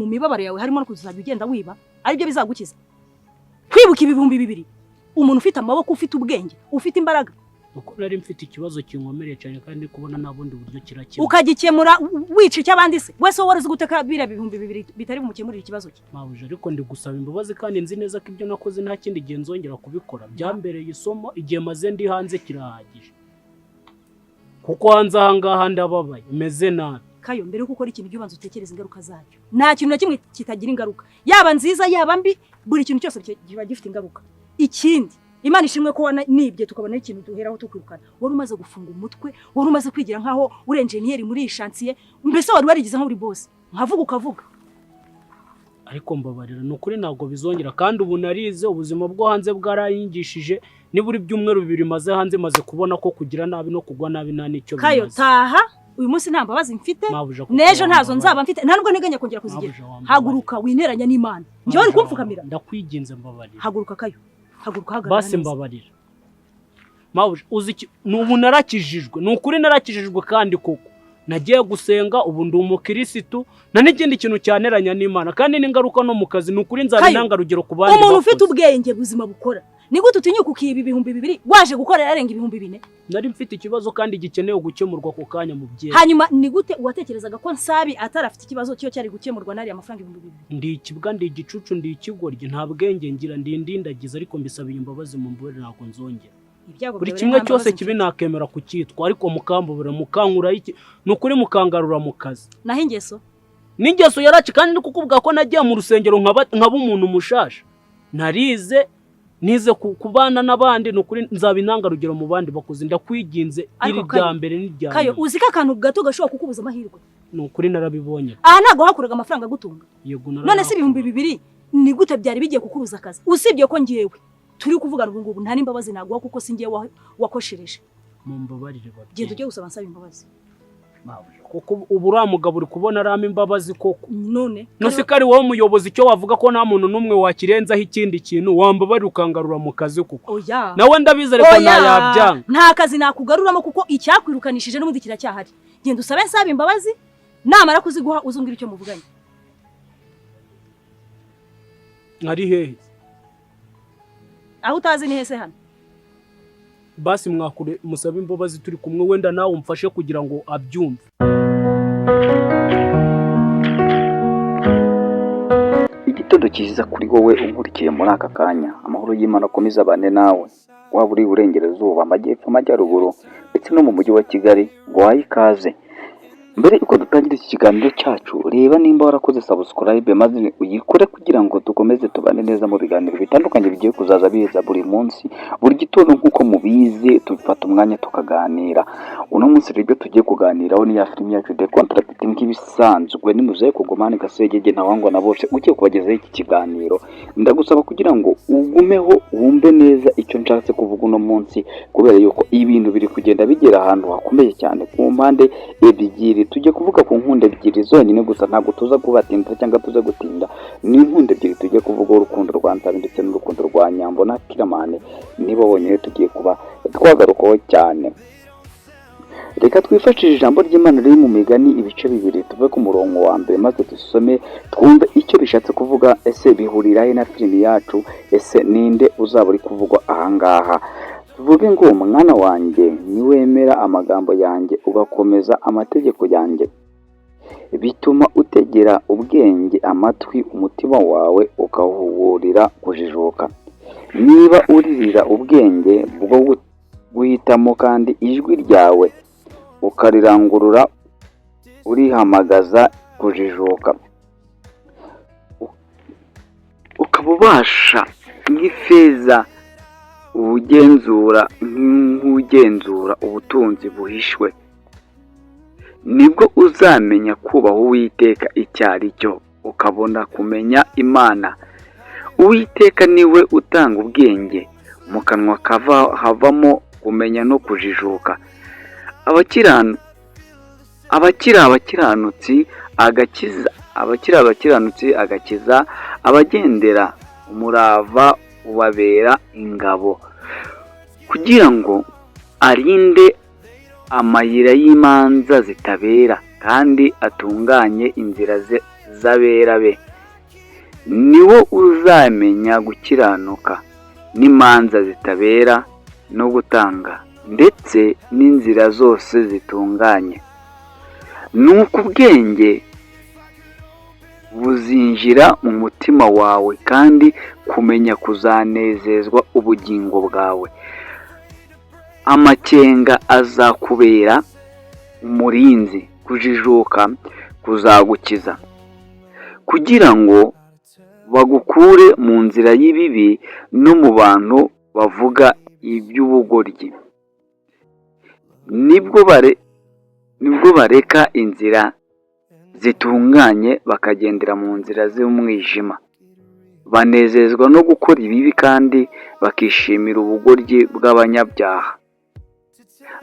mu mibabaro yawe harimo no kuzajya ugenda wiba ari byo bizagukiza kwibuka ibihumbi 2 umuntu ufite amaboko ufite ubwenge ufite imbaraga uko nari mfite ikibazo kinkomereye cyane kandi kubona nabundi buryo kirakemura ukagikemura wica icyabandi se wese warazi guteka bira 2 bitari bumukemurira ikibazo cye mabuje ariko ndi gusaba imbabazi kandi nzi neza ko ibyo nakoze nta kindi gihe nzongera kubikora byambereye isomo igihe maze ndi hanze kirahagije kuko hanze ahangaha ndababaye meze nabi Kayo mbere uko ukora ikintu byubanza utekereza ingaruka zacyo nta kintu na kimwe kitagira ingaruka yaba nziza yaba mbi buri kintu cyose kiba gifite ingaruka ikindi Imana ishimwe ko nibye tukabona ikintu duheraho tukwirukana wari umaze gufunga umutwe wari umaze kwigira nkaho uri engineer muri chantier mbese wari warigize nka uri boss nkavuga ukavuga ariko mbabarira nukuri ntabwo bizongera kandi ubu narize ubuzima bwo hanze bwarayingishije niburi byumweru 2 maze hanze maze kubona ko kugira nabi no kugwa nabi nta nicyo bimaze Kayo taha uyu munsi nta mbabazi mfite nejo ntazo nzaba mfite nta nubwo nteganya kongera kuzigira haguruka wineranya n'Imana njyewe ari kumfukamira ndakwiginze mbabarira haguruka Kayo haguruka hagarara base mbabarira mabuje uzi n'ubu narakijijwe nukuri narakijijwe kandi koko nagiye gusenga ubu ndi umukirisitu na n'ikindi kintu cyaneranya n'Imana kandi n'ingaruka no mu kazi nukuri nzabinanga rugero ku bandi umuntu ufite ubwenge buzima bukora nigute utinyuka ukiba ibihumbi 2 waje gukorera arenga ibihumbi 4 nari mfite ikibazo kandi gikeneye gukemurwa ku kanya mu bye hanyuma nigute watekerezaga ko Nsabi atarafite ikibazo cyo cyari gukemurwa nari amafaranga 2,000 ndi ikibwa ndi igicucu ndi ikigorye nta bwenge ngira ndi ndindagiza ariko mbisabiye imbabazi mu mbore nako nzongera buri kimwe cyose kibi nakemera kucyitwa ariko mukambobera mukankura iki nukuri mukangarura mu kazi naho ingeso n'ingeso yaraci kandi kukubwa ko nagiye mu rusengero nkaba umuntu mushasha narize nize kubana n'abandi nukuri nzabinanga rugero mu bandi bakoze ndakwiginze iri bya mbere n'irya Kayo uzika akantu gato gashobora kukubuza amahirwe nukuri narabibonye ntago hakuraga amafaranga gutunga none se ibihumbi 2 nigute byari bigiye kukubuza akazi usibye ko ngiyewe turi kuvugana ubu ngubu nta nimbabazi naguha kuko singiye wakoshereje mu mbabarire babye genda ujye gusaba Nsaba imbabazi kuko ubu uramugabo uri kubona arama imbabazi koko none nusikari wowe umuyobozi cyo wavuga ko nta muntu numwe wakirenzaho ikindi kintu wambabari ukangarura mu kazi kuko nawe ndabizere ko nayabyanga nta kazi nakugaruramo kuko icyakwirukanishije n'ubundi kiracyahari genda usabe Nsaba imbabazi namara kuziguha uzungira icyo muvuganye ari hehe aho utazi ni hese hano basi mwakure musabe imbabazi turi kumwe wenda nawe umfashe kugira ngo abyumve igitondo cyiza kuri wowe unkurikiye muri aka kanya amahoro y'Imana akomeza bane nawe waba uri uburengerazuba amajyepfo amajyaruguru ndetse no mu mujyi wa Kigali ngo wayikaze mbere yuko dutangira iki kiganiro cyacu reba nimba warakoze subscribe maze uyikore kugira ngo dukomeze tubane neza mu biganiro bitandukanye bigiye kuzaza biza buri munsi buri gitondo nkuko mubizi tufata umwanya tukaganira uno munsi rero tugiye kuganiraho ni ya film yacu The Contract nk'ibisanzwe ni muzaye kugumana gasegege ntawangwa na bose ugiye kubagezaho iki kiganiro ndagusaba kugira ngo ugumeho wumve neza icyo nshatse kuvuga uno munsi kubera yuko ibintu biri kugenda bigera ahantu hakomeye cyane ku mpande ebyiri tujye kuvuga ku nkunda ebyiri zonyine gusa ntabwo tuza kubatinda cyangwa tuza gutinda ni inkunda ebyiri tujye kuvuga urukundo rwa Nsabi ndetse n'urukundo rwa Nyambo na Kiramane nibo bonyine tugiye kuba twagarukaho cyane reka twifashishije ijambo ry'Imana riri mu migani ibice 2 tuve ku murongo wa mbere maze dusome twumve icyo bishatse kuvuga ese bihurira he na film yacu ese ninde uzaba uri kuvugwa ahangaha tuvuge ngo mwana wanjye niwemera amagambo yanjye ugakomeza amategeko yanjye bituma utegera ubwenge amatwi umutima wawe ukahuburira kujijuka niba uririra ubwenge bwo guhitamo kandi ijwi ryawe ukarirangurura urihamagaza kujijuka ukabubasha nk'ifeza ubugenzura nk'ugenzura ubutunzi buhishwe nibwo uzamenya kubaha Uwiteka icyari cyo ukabona kumenya Imana Uwiteka niwe utanga ubwenge mu kanwa havamo kumenya no kujijuka abakiranutsi agakiza abagendera umurava ubabera ingabo kugira ngo arinde amayira y'imanza zitabera kandi atunganye inzira ze z'abera be, niwo uzamenya gukiranuka n'imanza zitabera no gutanga ndetse n'inzira zose zitunganye. Nuko ubwenge buzinjira mu mutima wawe kandi kumenya kuzanezezwa ubugingo bwawe. Amakenga azakubera umurinzi, kujijuka kuzagukiza, kugira ngo bagukure mu nzira y'ibibi no mu bantu bavuga iby'ubugoryi. Nibwo bareka inzira zitunganye bakagendera mu nzira z'umwijima, banezezwa no gukora ibibi kandi bakishimira ubugoryi bw'abanyabyaha.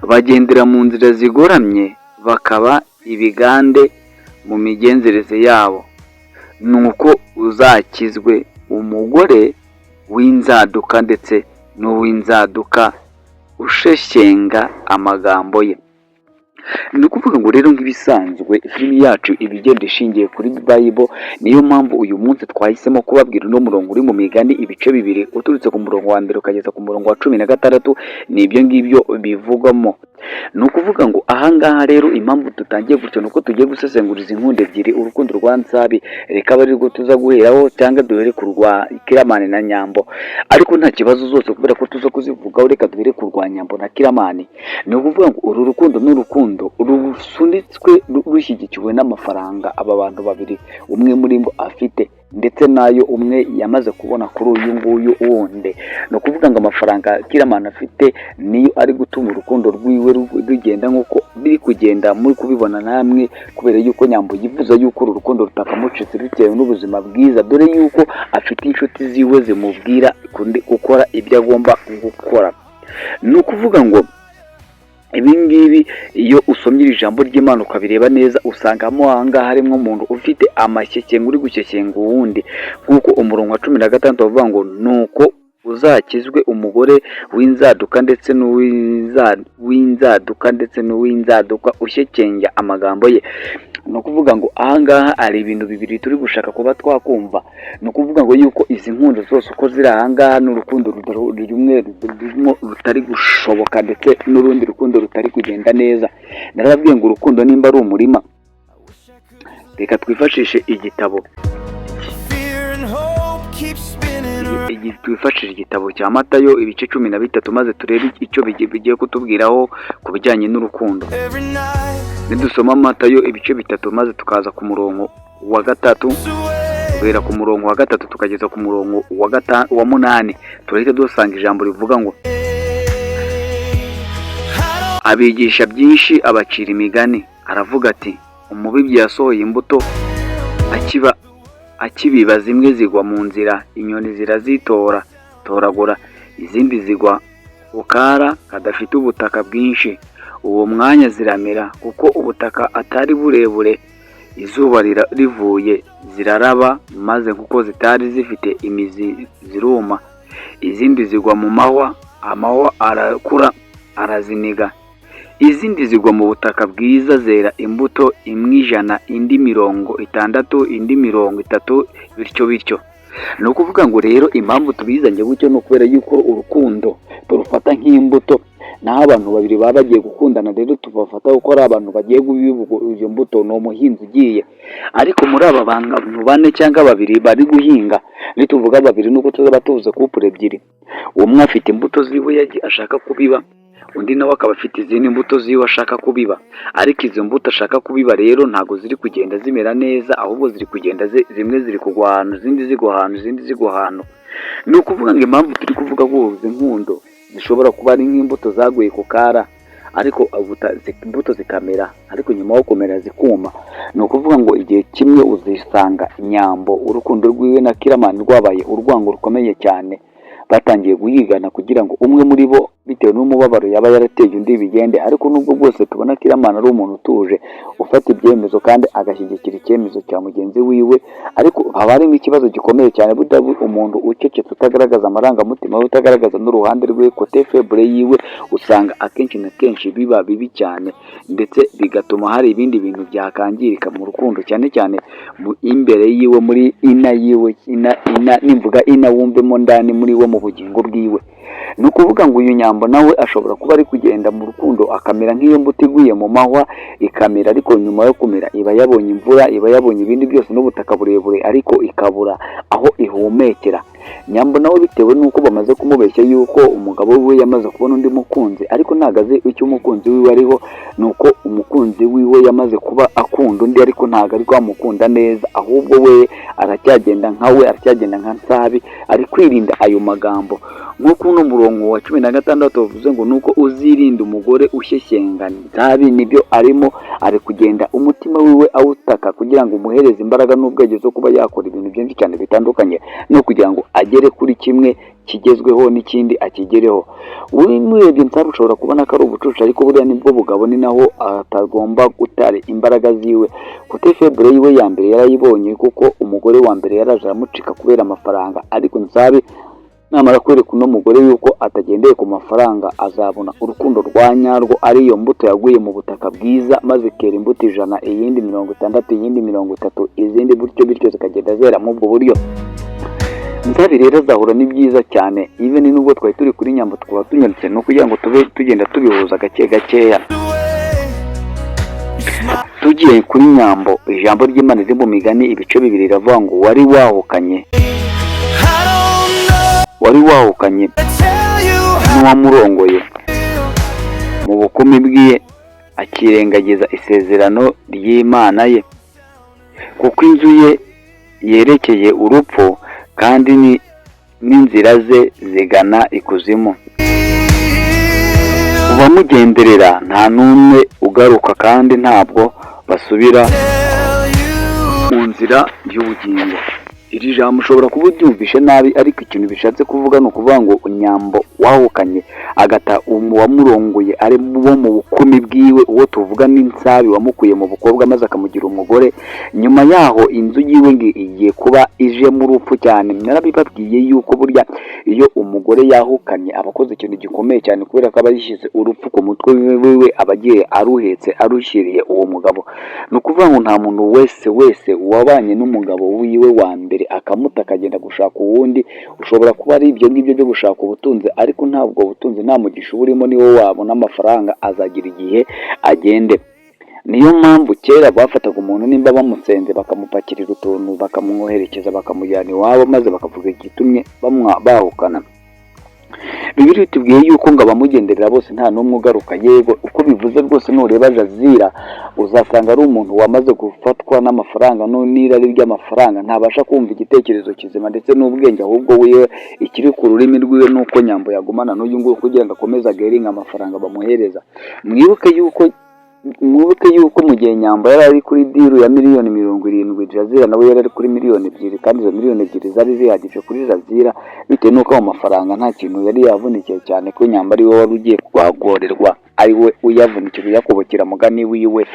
Bagendera mu nzira zigoramye bakaba ibigande mu migenzereze yabo. Nuko uzakizwe umugore w'inzaduka ndetse n'uw'inzaduka usheshyenga amagambo ye. Ni ukuvuga ngo rero nk'ibisanzwe filimi yacu ibigenda ishingiye kuri Bible, niyo mpamvu uyu munsi twahisemo kubabwira uno murongo uri mu Migani ibice bibiri, uturutse ku murongo wa mbere ukageza ku murongo wa 16. Ni ibyo ngibyo bivugamo. Ni ukuvuga ngo ahangaha rero impamvu tutangiye gutyo nuko tugiye gusesenguriza inkunda ebyiri, urukundo rwa Nsabi reka bari rwo tuza guheraho, cyangwa duhere ku rwa Kiramani na Nyambo. Ariko nta kibazo zose kubera ko tuza kuzivugaho, reka duhere ku rwa Nyambo na Kiramani. Ni ukuvuga ngo uru rukundo n'urukundo rusunitswe rushyigikiwe n'amafaranga aba bantu babiri umwe muri bo afite, ndetse nayo umwe yamaze kubona kuri uyu nguyu wundi. Ni ukuvuga ngo amafaranga Kiramani afite niyo ari gutuma urukundo rwiwe rugenda nk'uko biri kugenda muri kubibona namwe, kubera yuko Nyambo yifuza yuko uru rukundo rutakamucitse bitewe n'ubuzima bwiza, dore yuko afite inshuti ziwe zimubwira gukora ibyo agomba gukora. Ni ukuvuga ngo ibi ngibi iyo usomye iri jambo ry'Imana ukabireba neza, usangamo ahangaha harimo umuntu ufite amashyeshyengo uri gushyeshyenga uwundi, nk'uko umurongo wa 16 bavuga ngo nuko uzakizwe umugore w'inzaduka ndetse n'uw'inzaduka ushyeshyenga amagambo ye. Ni ukuvuga ngo ahangaha hari ibintu bibiri turi gushaka kuba twakumva. Ni ukuvuga ngo yuko izi nkundo zose uko ziri ahangaha n'urukundo rumwe rutari gushoboka ndetse n'urundi rukundo rutari kugenda neza. Narababwiye ngo urukundo nimba ari umurima, reka twifashishe igitabo twifashishije igitabo cya Matayo ibice 13 maze turebe icyo bigiye kutubwiraho ku bijyanye n'urukundo. Nidusoma Matayo ibice 3 maze tukaza ku murongo wa 3, guhera ku murongo wa 3 tukageza ku murongo wa 8, turahita dusanga ijambo rivuga ngo abigisha byinshi abacira imigani, aravuga ati umubibyi yasohoye imbuto akibiba, zimwe zigwa mu nzira, inyoni zirazitoragura, izindi zigwa ukara kadafite ubutaka bwinshi. Uwo mwanya ziramera kuko ubutaka atari burebure, izuba rivuye ziraraba, maze kuko zitari zifite imizi ziruma. Izindi zigwa mu mahwa, amahwa arakura araziniga. Izindi zigwa mu butaka bwiza, zera imbuto imwe 100, indi 60, indi 30, bityo. Ni ukuvuga ngo rero impamvu tubizanye gutyo ni ukubera yuko urukundo turufata nk'imbuto, naho abantu babiri baba bagiye gukundana rero tubafata uko ari abantu bagiye gubivuga iyo mbuto. Ni umuhinzi ugiye, ariko muri aba bantu 4 cyangwa 2 bari guhinga, nituvuga 2 nuko tuzaba tuvuze couple ebyiri. Umwe afite imbuto ziwe ashaka kubiba, undi nawe akaba afite izindi mbuto ziwe ashaka kubiba. Ariko izo mbuto ashaka kubiba rero ntago ziri kugenda zimera neza, ahubwo ziri kugenda zimwe ziri kugwa ahantu, izindi zigwa ahantu, izindi zigwa ahantu. Ni ukuvuga ngo impamvu turi kuvuga guhuza inkundo zishobora kuba ari nk'imbuto zaguye ku kara, ariko imbuto zikamera, ariko nyuma yo kumera zikuma. Ni ukuvuga ngo igihe kimwe uzisanga Nyambo urukundo rwiwe na Kiramani rwabaye urwango rukomeye cyane, batangiye guhigana kugira ngo umwe muri bo bitewe n'umubabaro yaba yarateye undi bigende, ariko nubwo bwose tubona Kiramani ari umuntu utuje ufata ibyemezo kandi agashyigikira icyemezo cya mugenzi wiwe, ariko haba harimo ikibazo gikomeye cyane umuntu ucecetse utagaragaza amarangamutima we, utagaragaza n'uruhande rwe kote febure yiwe, usanga akenshi na kenshi biba bibi cyane, ndetse bigatuma hari ibindi bintu byakangirika mu rukundo, cyane cyane imbere yiwe, muri ina yiwe, nimvuga ina wumvemo ndani muri we, mu bugingo bwiwe. Ni ukuvuga ngo uyu Nyambo nawe ashobora kuba ari kugenda mu rukundo akamera nk'iyo mbuto iguye mu mahwa ikamera, ariko nyuma yo kumera iba yabonye imvura, iba yabonye ibindi byose n'ubutaka burebure, ariko ikabura aho ihumekera. Nyambo nawe bitewe n'uko bamaze kumubeshya yuko umugabo we yamaze kubona undi mukunzi, ariko ntago azi icyo umukunzi wiwe ariho, nuko umukunzi wiwe yamaze kuba akunda undi, ariko ntago ari kwamukunda neza, ahubwo we aracyagenda aracyagenda nka Nsabi, ari kwirinda ayo magambo. Nk'uko uno murongo wa 16 uvuze ngo nuko uzirinda umugore ushyeshyenga, Nsabi nibyo arimo, ari kugenda umutima wiwe awutaka kugira ngo umuhereze imbaraga n'ubwenge zo kuba yakora ibintu byinshi cyane bitandukanye, no kugira ngo agere kuri kimwe kigezweho n'ikindi akigereho. Murebye Nsabi ushobora kubona ko ari ubucucu, ariko buriya nibwo bugabo, ni naho atagomba gutare imbaraga ziwe. Kote febure yiwe ya mbere yarayibonye, kuko umugore wa mbere yaraje aramucika kubera amafaranga, ariko Nsabi namara kwereka uno mugore yuko atagendeye ku mafaranga, azabona urukundo rwa nyarwo, ariyo mbuto yaguye mu butaka bwiza, maze kera imbuto 100, iyindi 60, iyindi 30, izindi bityo zikagenda zera mu ubwo buryo. Nsabi rero azahura ni byiza cyane, even nubwo twari turi kuri Nyambo twaba tunyarutse no kugira ngo tube tugenda tubihuza gakeya. Tugiye kuri Nyambo, ijambo ry'Imana riri mu Migani ibice 2 riravuga ngo wari wahukanye n'uwamurongoye mu bukumi bwiye, akirengagiza isezerano ry'Imana ye, kuko inzu ye yerekeye urupfu, kandi n'inzira ze zigana ikuzimu. Ubamugenderera nta n'umwe ugaruka, kandi ntabwo basubira mu nzira y'ubugingo. Iri jambo ushobora kuba uryumvishe nabi, ariko ikintu bishatse kuvuga ni ukuvuga ngo Nyambo wahukanye agata uwamurongoye ari bo mu bukumi bwiwe, uwo tuvuga ni Nsabi wamukuye mu bukobwa maze akamugira umugore. Nyuma yaho inzu yiwe igiye kuba ije mu rupfu cyane. Narabibabwiye yuko burya iyo umugore yahukanye abakoze ikintu gikomeye cyane, kubera ko aba yishyize urupfu ku mutwe wiwe, abagiye aruhetse arushyiriye uwo mugabo. Ni ukuvuga ngo nta muntu wese wabanye n'umugabo wiwe wa mbere akamuta akagenda gushaka uwundi, ushobora kuba ari ibyo ngibyo byo gushaka ubutunzi, ariko ntabwo ubutunzi nta mugisha burimo, niwo wabona amafaranga azagira igihe agende. Niyo mpamvu kera bafataga umuntu nimba bamusenze bakamupakirira utuntu, bakamwoherekeza, bakamujyana iwabo, maze bakavuga igitumye bahukana. Bibiri tubwiye yuko ngo abamugenderera bose nta n'umwe ugaruka. Yego, uko bivuze rwose nureba Jazira uzasanga ari umuntu wamaze gufatwa n'amafaranga n'irari ry'amafaranga, ntabasha kumva igitekerezo kizima ndetse n'ubwenge, ahubwo we ikiri ku rurimi rwiwe nuko Nyambo yagumana n'uyu nguyu kugira ngo akomeze ageringa amafaranga bamuhereza. Mwibuke yuko mu gihe Nyambo yari ari kuri diru ya miliyoni 70, Jazira nawe yari ari kuri miliyoni 2, kandi izo miliyoni 2 zari zihagije kuri Jazira, bitewe n'uko mu mafaranga nta kintu yari yavunikiye cyane, ko Nyambo ari we wari ugiye kwagorerwa, ari we uyavunikira yakubokera mugani wiwe.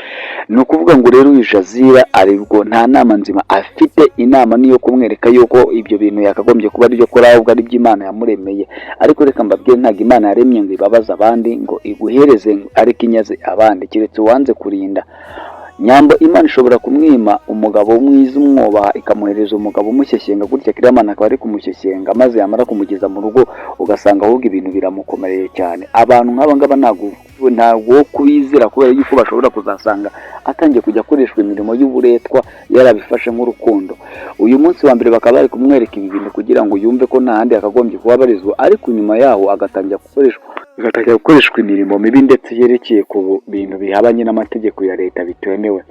Ni ukuvuga ngo rero uyu Jazira aribwo nta nama nzima afite, inama niyo kumwereka yuko ibyo bintu yakagombye kuba ari byo kora, ahubwo ari by'Imana yamuremeye. Ariko reka mbabwire, ntabwo Imana yaremye ngo ibabaze abandi, ngo iguhereze ariko inyaze abandi, keretse uwanze kurinda. Nyambo Imana ishobora kumwima umugabo mwiza umwubaha, ikamuhereza umugabo umushyeshyenga gutya, Kiramani akaba ari kumushyeshyenga, maze yamara kumugeza mu rugo ugasanga ahubwo ibintu biramukomereye cyane. Abantu nk'aba ngaba ntabwo kubizira, kubera yuko bashobora kuzasanga atangiye kujya akoreshwa imirimo y'uburetwa yarabifashe nk'urukundo. Uyu munsi wa mbere bakaba bari kumwereka ibi bintu kugira ngo yumve ko nta handi akagombye kuba abarizwa, ariko nyuma yaho agatangira gukoreshwa imirimo mibi ndetse yerekeye ku bintu bihabanye n'amategeko ya leta bitemewe.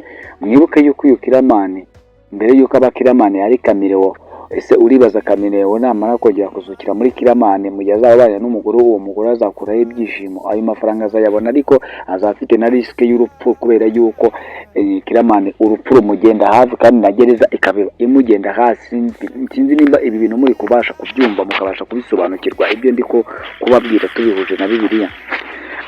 Mwibuke yuko uyu Kiramani mbere yuko aba Kiramani yari Kamirewo, ese uribaza Kaminewo namara kongera kuzukira muri Kiramani mu gihe azabana n'umugore, uwo mugore azakuraho ibyishimo, ayo mafaranga azayabona ariko azafite na risike y'urupfu kubera yuko Kiramani urupfu rumugenda hafi kandi na gereza ikaba imugenda hasi. Sinzi nimba ibi bintu muri kubasha kubyumva mukabasha kubisobanukirwa ibyo ndiko kubabwira tubihuje na Bibiliya.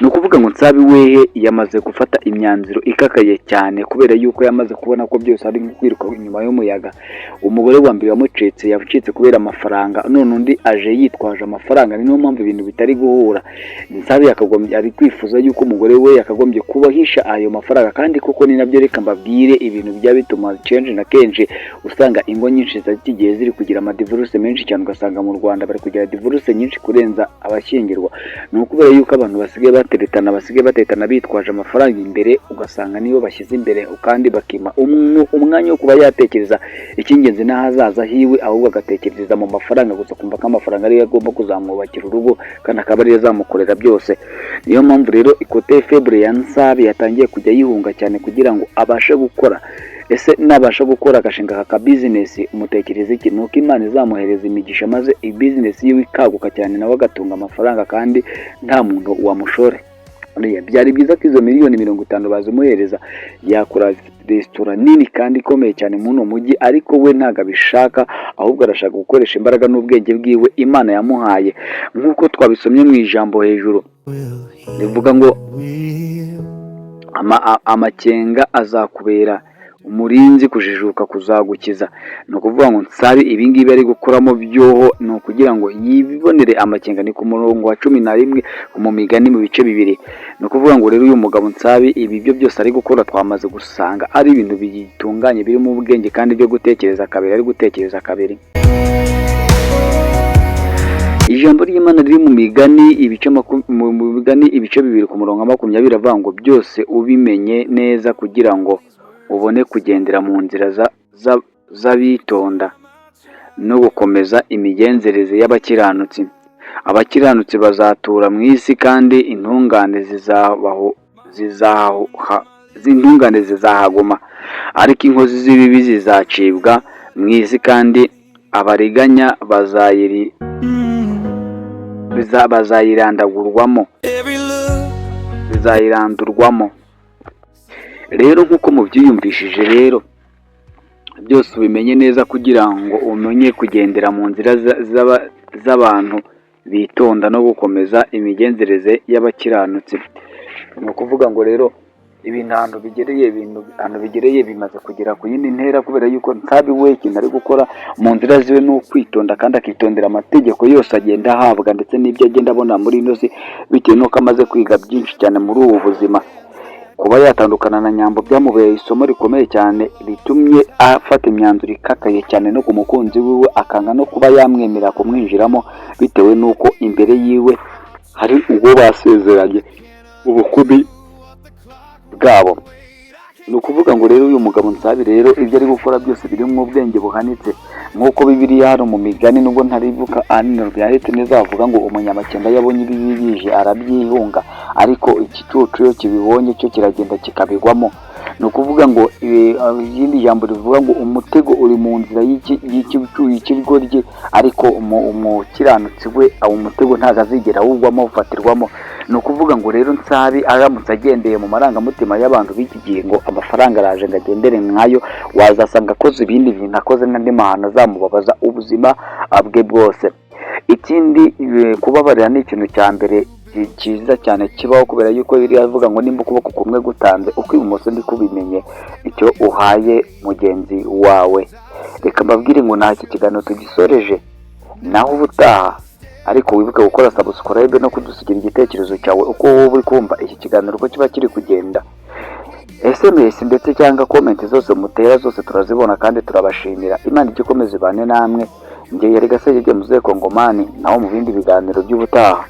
Ni ukuvuga ngo Nsabi wehe yamaze gufata imyanzuro ikakaye cyane kubera yuko yamaze kubona ko byose ari kwiruka inyuma y'umuyaga. Umugore wa mbere wamucitse yavucitse kubera amafaranga, none undi aje yitwaje amafaranga. Niyo mpamvu ibintu bitari guhura. Nsabi yakagombye ari kwifuza yuko umugore we yakagombye kubahisha ayo mafaranga, kandi koko ni nabyo reka mbabwire ibintu bijya bituma change na kenshi usanga ingo nyinshi zakigiye ziri kugira amadivorce menshi cyane, ugasanga mu Rwanda bari kugira divorce nyinshi kurenza abashyingirwa. Ni ukubera yuko abantu basigaye batetana bitwaje amafaranga imbere, ugasanga niyo bashyize imbere kandi bakima umwanya wo kuba yatekereza icy'ingenzi n'ahazaza hiwe, ahubwo agatekereza mu mafaranga gusa, kumva ko amafaranga ariyo agomba kuzamwubakira urugo kandi akaba ariyo azamukorera byose. Niyo mpamvu rero ikote febre ya Nsabi yatangiye kujya yihunga cyane kugira ngo abashe gukora. Ese nabasha gukora agashinga ka business, umutekereza iki? Nuko Imana izamuhereza imigisha maze business yiwe ikaguka cyane, nawe agatunga amafaranga kandi nta muntu wamushore. Byari byiza ko izo miliyoni 50 bazimuhereza yakora restaurant nini kandi ikomeye cyane mu mujyi, ariko we ntago abishaka, ahubwo arashaka gukoresha imbaraga n'ubwenge bwiwe Imana yamuhaye, nk'uko twabisomye mu ijambo hejuru rivuga ngo amakenga azakubera umurinzi, kujijuka kuzagukiza. Ni ukuvuga ngo Nsabi ibingibi ari gukoramo byoho ni ukugira ngo yibonere amakenga. Ni ku murongo wa 11 mu migani mu bice bibiri. Ni ukuvuga ngo rero uyu mugabo Nsabi ibi byo byose ari gukora twamaze gusanga ari ibintu bitunganye birimo ubwenge kandi byo gutekereza kabiri, ari gutekereza kabiri. Ijambo ry'Imana riri mu migani ibice bibiri ku murongo wa 20 avuga ngo byose ubimenye neza kugira ngo ubone kugendera mu nzira z'abitonda no gukomeza imigenzereze y'abakiranutsi. Abakiranutsi bazatura mu isi kandi intungane zizahaguma, ariko inkozi z'ibibi zizacibwa mu isi kandi abariganya bazayirandurwamo. Rero nk'uko mubyiyumvishije rero byose ubimenye neza kugira ngo umenye kugendera mu nzira z'abantu bitonda no gukomeza imigenzereze y'abakiranutsi. Ni ukuvuga ngo rero ibintu bigereye bimaze kugera ku yindi ntera, kubera yuko Nsabi we ikintu ari gukora mu nzira ziwe ni ukwitonda kandi akitondera amategeko yose agenda ahabwa ndetse n'ibyo agenda abona muri ino si, bitewe n'uko amaze kwiga byinshi cyane muri ubu buzima. Kuba yatandukana na Nyambo byamubeye isomo rikomeye cyane ritumye afata imyanzuro ikakaye cyane no ku mukunzi wiwe, akanga no kuba yamwemera kumwinjiramo bitewe n'uko imbere yiwe hari ubwo basezeranye ubukubi bwabo. Ni ukuvuga ngo rero uyu mugabo Nsabi rero ibyo ari gukora byose biri mu bwenge buhanitse, nk'uko Bibiliya hano mu migani nubwo ntarivuka anino byahita neza bavuga ngo umunyamakenga yabonye ibibi bije arabyihunga, ariko igicucu iyo kibibonye cyo kiragenda kikabigwamo. Ni ukuvuga ngo irindi jambo rivuga ngo umutego uri mu nzira y'ikigoryi, ariko umukiranutsi we umutego ntago azigera awugwamo ufatirwamo. Ni ukuvuga ngo rero Nsabi aramutse agendeye mu marangamutima y'abantu b'iki gihe ngo amafaranga araje ngo agendere nkayo, wazasanga akoze ibindi bintu, akoze n'andi mahano azamubabaza ubuzima bwe bwose. Ikindi kubabarira ni ikintu cya mbere cyiza cyane kibaho, kubera yuko biri avuga ngo nimba ukuboko kumwe gutanze ukw'ibumoso ndi kubimenye icyo uhaye mugenzi wawe. Reka mbabwire ngo nta kiganiro tugisoreje, naho ubutaha ariko wibuke gukora subscribe no kudusigira igitekerezo cyawe uko wowe uri kumva iki kiganiro uko kiba kiri kugenda. SMS ndetse cyangwa comment zose mutera zose turazibona kandi turabashimira. Imana igikomeze bane namwe. Ngiye yari Gasege Muzeko Ngomani, naho mu bindi biganiro by'ubutaha.